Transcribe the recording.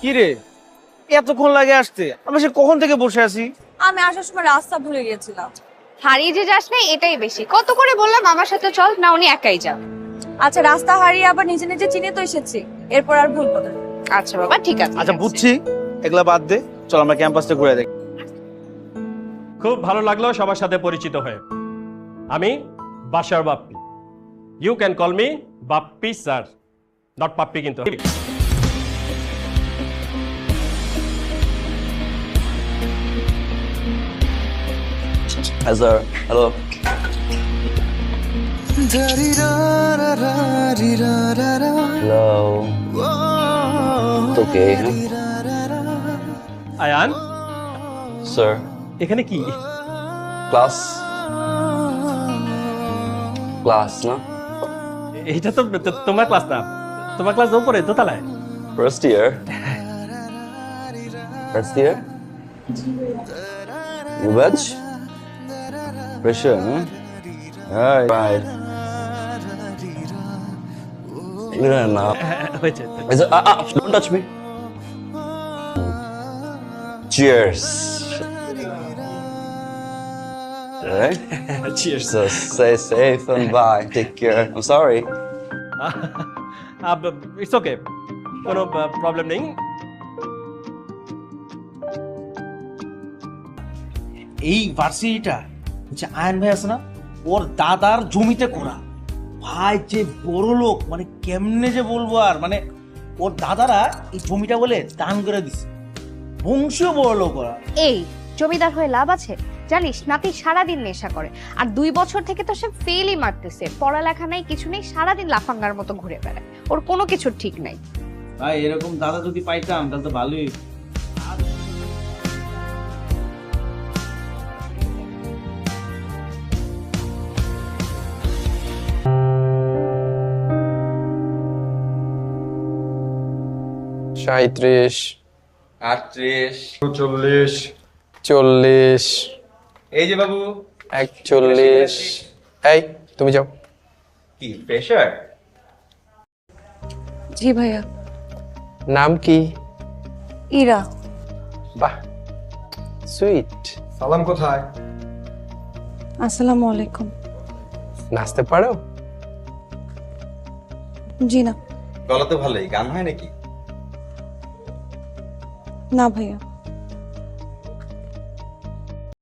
কি রে, এতক্ষণ লাগে আসতে? আমরা সে কখন থেকে বসে আছি। আমি আসার সময় রাস্তা ভুলে গিয়েছিলাম। হারিয়ে যে যাস না এটাই বেশি। কত করে বললাম আমার সাথে চল, না উনি একাই যান। আচ্ছা, রাস্তা হারিয়ে আবার নিজে নিজে চিনে তো এসেছি, এরপর আর ভুল করব না। আচ্ছা বাবা, ঠিক আছে। আচ্ছা বুঝছি, এগুলা বাদ দে, চল আমরা ক্যাম্পাসটা ঘুরে দেখি। খুব ভালো লাগলো সবার সাথে পরিচিত হয়ে। আমি Bashar Bappi. You can call me Bappi sir, not Pappi কিন্তু। Hi sir, hello. Hello. It's okay, huh? Ayaan, Sir, এখানে কি? class? Class, না? এটা তো তোমার ক্লাস না। তোমার ক্লাস উপরে দোতলায়। First year? First year? You batch? Pressure, huh? Right. No. হয়েছে। Don't touch me. Cheers. Alright? Cheers. So stay safe and bye. Take care. I'm sorry. It's okay, কোনো প্রবলেম নেই। এই ভার্সিটিটা হচ্ছে আয়ন ভাই আছে না, ওর দাদার জমিতে করা। ভাই যে বড় লোক, মানে কেমনে যে বলবো আর, মানে ওর দাদারা এই জমিটা বলে দান করে দিছে। বংশীয় বড় লোক ওরা। এই জমিদার হয়ে লাভ আছে? জানিস নাতি সারাদিন নেশা করে, আর 2 বছর থেকে তো সে ফেলই মারতেছে। পড়ালেখা নাই, কিছু নেই, সারাদিন লাফাঙ্গার মতো ঘুরে বেড়ায়। ওর কোনো কিছুর ঠিক নাই। ভাই এরকম দাদা যদি পাইতাম তাহলে তো ভালোই। সাঁইত্রিশ, 38 চল্লিশ, চল্লিশ, এই যে বাবু 41। এই তুমি যাও। কি প্রেশার? জি ভাইয়া। নাম কি? ইরা। বাহ, সুইট। সালাম কোথায়? আসসালামু আলাইকুম। নাচতে পারো? জি না। গলা তো ভালোই, গান হয় নাকি? না ভাইয়া।